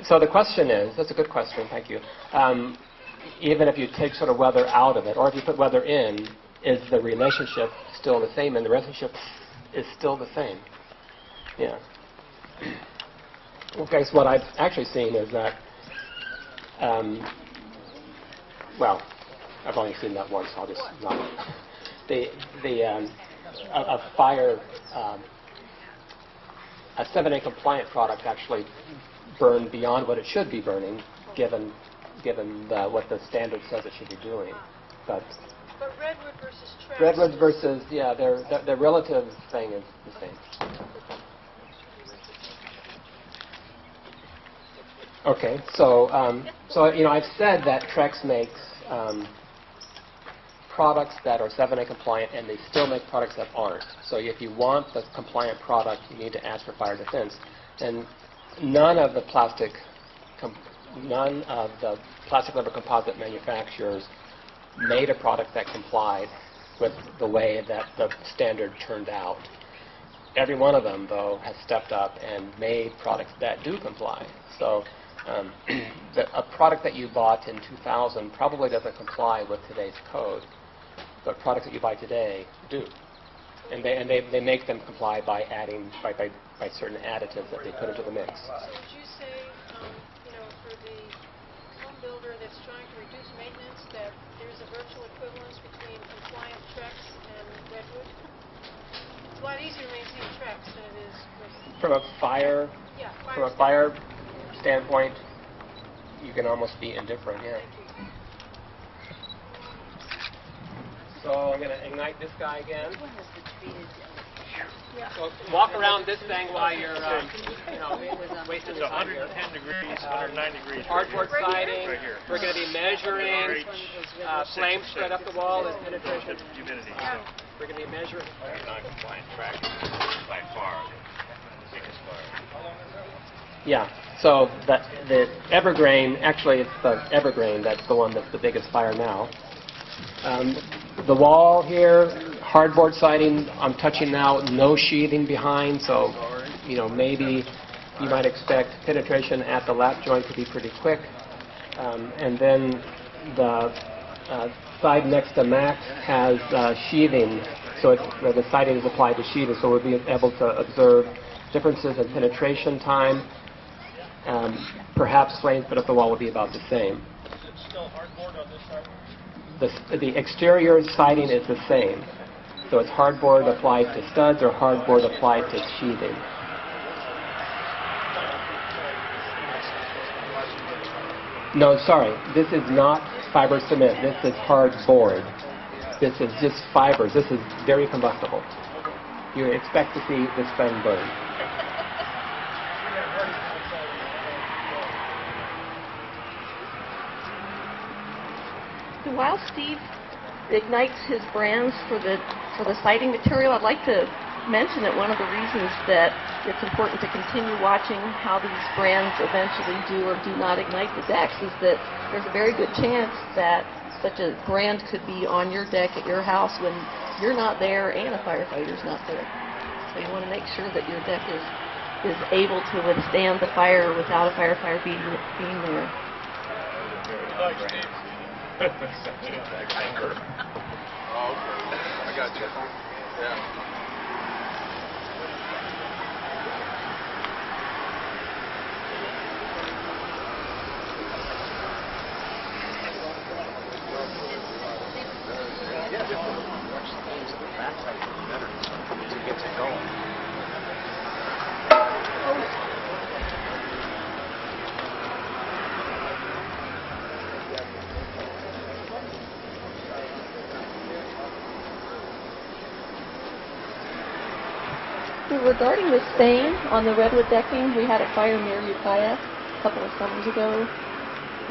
So the question is, that's a good question, thank you. Even if you take sort of weather out of it, or if you put weather in, is the relationship still the same? And the relationship is still the same. Yeah. Okay, so what I've actually seen is that, well, I've only seen that once, so I'll just not. A fire, a 7A compliant product actually burned beyond what it should be burning, given what the standard says it should be doing. But redwood versus trash. Redwood versus, yeah, their relative thing is the same. Okay, so I've said that Trex makes products that are 7A compliant, and they still make products that aren't. So if you want the compliant product, you need to ask for fire defense. And none of the plastic rubber composite manufacturers made a product that complied with the way that the standard turned out. Every one of them, though, has stepped up and made products that do comply. So a product that you bought in 2000 probably doesn't comply with today's code, but products that you buy today do. And they make them comply by adding by certain additives that they put into the mix. So would you say, for the home builder that's trying to reduce maintenance, that there's a virtual equivalence between compliant Trex and redwood? It's a lot easier to maintain Trex than it is with... From a fire standpoint, you can almost be indifferent, yeah. So I'm going to ignite this guy again. So walk around this thing while you're, wasting your time here. 110 degrees, 109 degrees. Hardboard siding. Right here. We're going to be measuring flame spread up the wall and penetration. Humidity. We're going to be measuring. Non-compliant track by far the biggest fire. Yeah. So the evergreen, actually it's the evergreen that's the one that's the biggest fire now. The wall here, hardboard siding, I'm touching now, no sheathing behind, so maybe you might expect penetration at the lap joint to be pretty quick. And then the side next to Max has sheathing, so the siding is applied to sheathing, so we'll be able to observe differences in penetration time. Perhaps flames put up the wall will be about the same. Is it still hardboard on this side? The exterior siding is the same. So it's hardboard applied to studs or hardboard applied to sheathing. No, sorry. This is not fiber cement. This is hardboard. This is just fibers. This is very combustible. You expect to see this thing burn. While Steve ignites his brands for the siding material, I'd like to mention that one of the reasons that it's important to continue watching how these brands eventually do or do not ignite the decks is that there's a very good chance that such a brand could be on your deck at your house when you're not there and a firefighter's not there. So you want to make sure that your deck is able to withstand the fire without a firefighter being there. Oh, okay. I got you. Yeah. Watch the things at the backside better to get it going. Regarding the stain on the redwood decking, we had a fire near Ukiah a couple of summers ago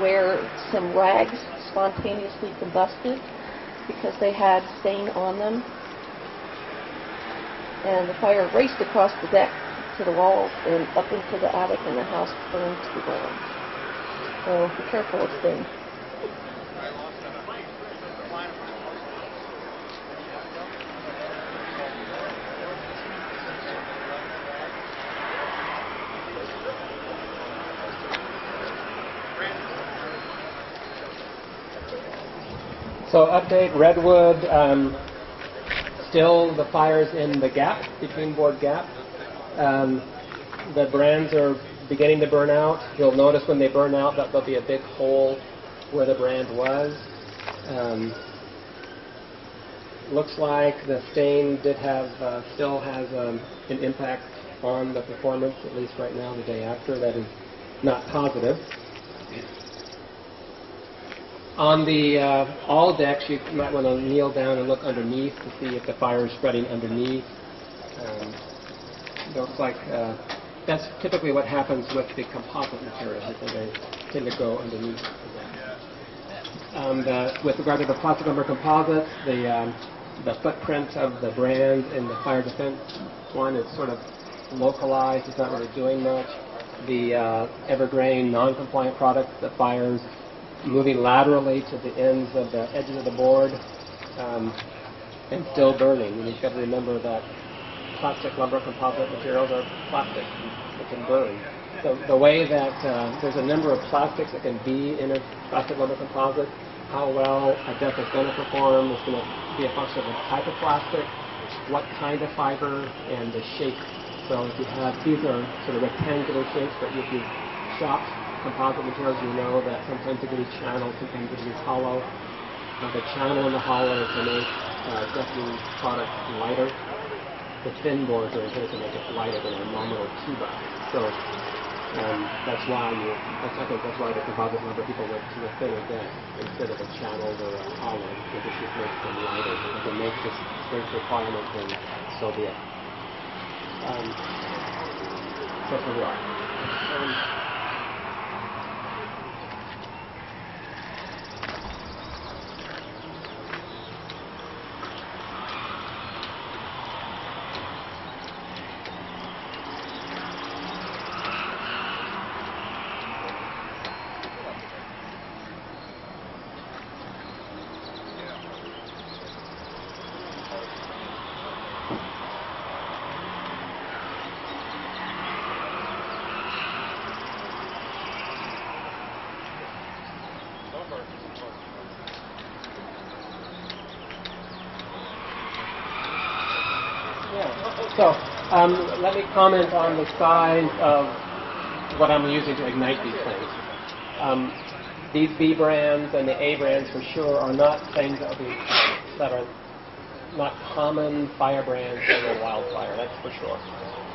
where some rags spontaneously combusted because they had stain on them. And the fire raced across the deck to the walls and up into the attic, and the house burned to the ground. So be careful of stain. So update, redwood, still the fires in the gap, between board gap. The brands are beginning to burn out. You'll notice when they burn out that there'll be a big hole where the brand was. Looks like the stain did have, still has an impact on the performance, at least right now, the day after. That is not positive. On the all decks, you might want to kneel down and look underneath to see if the fire is spreading underneath. Looks like that's typically what happens with the composite material. They tend to go underneath. With regard to the plastic lumber composites, the footprint of the brand in the fire defense one is sort of localized. It's not really doing much. The evergreen non-compliant product, the fires moving laterally to the ends of the edges of the board and still burning. And you've got to remember that plastic lumber composite materials are plastic. It can burn. So the way that there's a number of plastics that can be in a plastic lumber composite, how well a deck is going to perform is going to be a function of the type of plastic, what kind of fiber, and the shape. So if you have, these are sort of rectangular shapes, but if you shop composite materials, you know that sometimes it can be channeled, sometimes it can be hollow. The channel and the hollow to make decking product lighter. The thin boards are intended to make it lighter than a normal 2x. So that's why I think that's why the composite lumber people went to a thinner deck instead of a channeled or a hollow. It just makes them lighter. If it makes this strength requirement, then so be it. That's where we are. So let me comment on the size of what I'm using to ignite these things. These B brands and the A brands for sure are not things that are not common fire brands in a wildfire, that's for sure.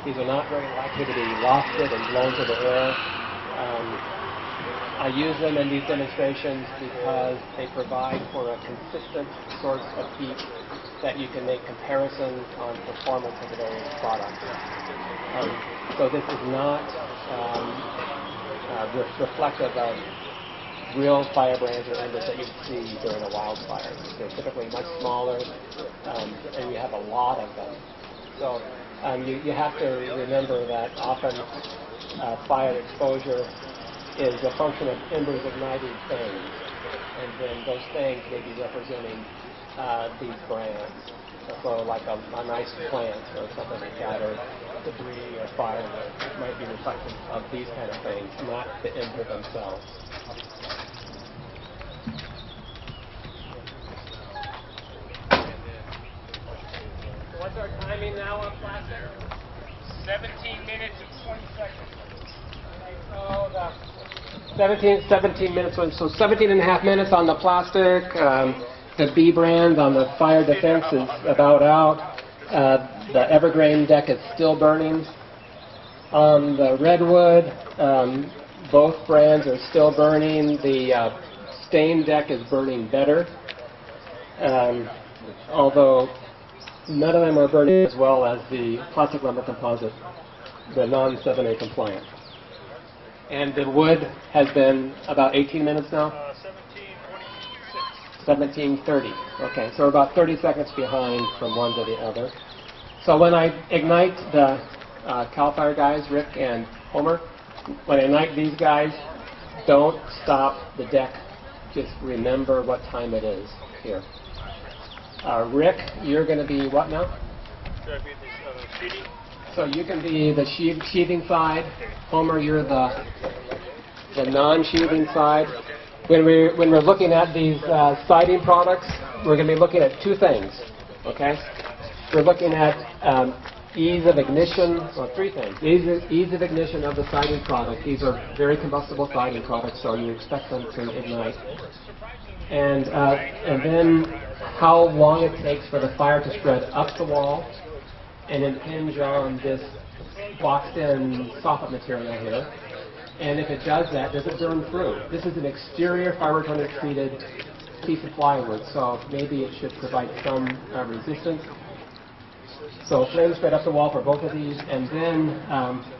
These are not very likely to be wafted and blown to the air. I use them in these demonstrations because they provide for a consistent source of heat that you can make comparisons on performance of the various products. So this is not reflective of real fire brands or embers that you see during a wildfire. They're typically much smaller, and you have a lot of them. So you have to remember that often fire exposure is a function of embers igniting things, and then those things may be representing these brands. So like a nice plant or something like that, or debris or fire that might be reflective of these kind of things, not the ember themselves. What's our timing now on plastic? 17 minutes and 20 seconds. So 17 minutes, so 17 and a half minutes on the plastic. The B brand on the fire defense is about out. The evergreen deck is still burning. On the redwood, both brands are still burning. The stain deck is burning better, although none of them are burning as well as the plastic lumber composite, the non-7A compliant. And the wood has been about 18 minutes now? 17:30. Okay, so we're about 30 seconds behind from one to the other. So when I ignite the CAL FIRE guys, Rick and Homer, when I ignite these guys, don't stop the deck. Just remember what time it is here. Rick, you're going to be what now? Should I be this sheeting? So you can be the sheathing side. Homer, you're the non-sheathing side. when we're looking at these siding products, we're going to be looking at two things. Okay, we're looking at ease of ignition. Well, three things: ease of ignition of the siding product. These are very combustible siding products, so you expect them to ignite. And then how long it takes for the fire to spread up the wall and impinge on this boxed-in soffit material here. And if it does that, does it burn through? This is an exterior fire retardant treated piece of plywood, so maybe it should provide some resistance. So flame spread up the wall for both of these, and then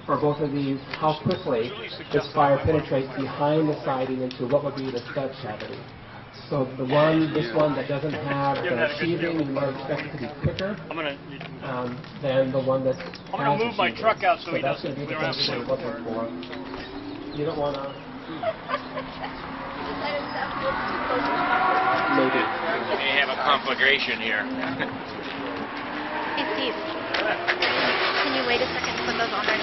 for both of these, how quickly this fire penetrates behind the siding into what would be the stud cavity. So this one that doesn't have the sheathing, you might expect it to be quicker than the one that has I'm going to move my truck out so he that's doesn't going to be the clear out thing the we're looking for. You don't want to... Maybe. We may have a conflagration here. Hey, Steve. Can you wait a second to put those on there?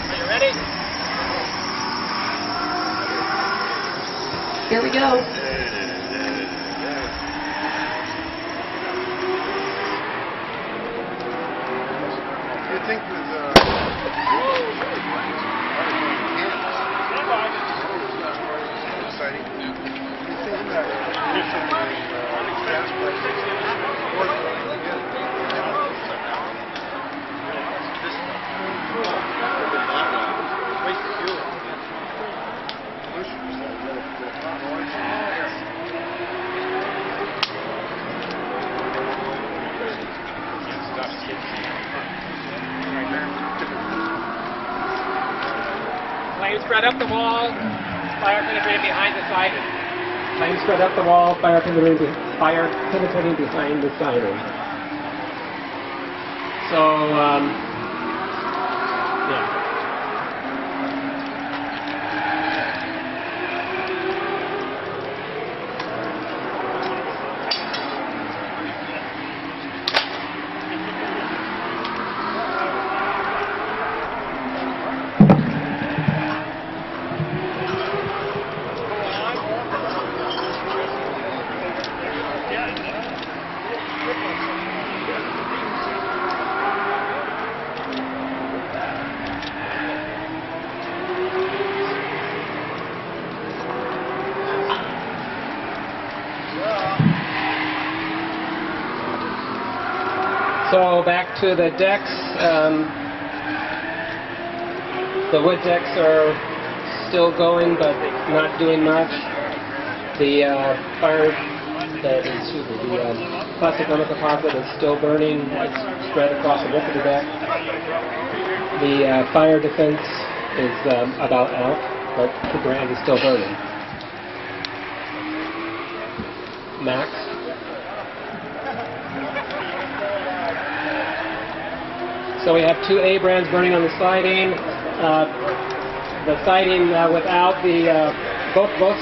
Are you ready? Here we go. You think with exciting? You think that gas prices waste of fuel. Flame spread up the wall, fire penetrating behind the siding. Flame spread up the wall, fire penetrating behind the siding. So, yeah. So back to the decks. The wood decks are still going, but not doing much. The plastic lemon composite is still burning. It's spread across the width of the deck. The fire defense is about out, but the brand is still burning. Max. So we have two A brands burning on the siding. The siding without the both sides.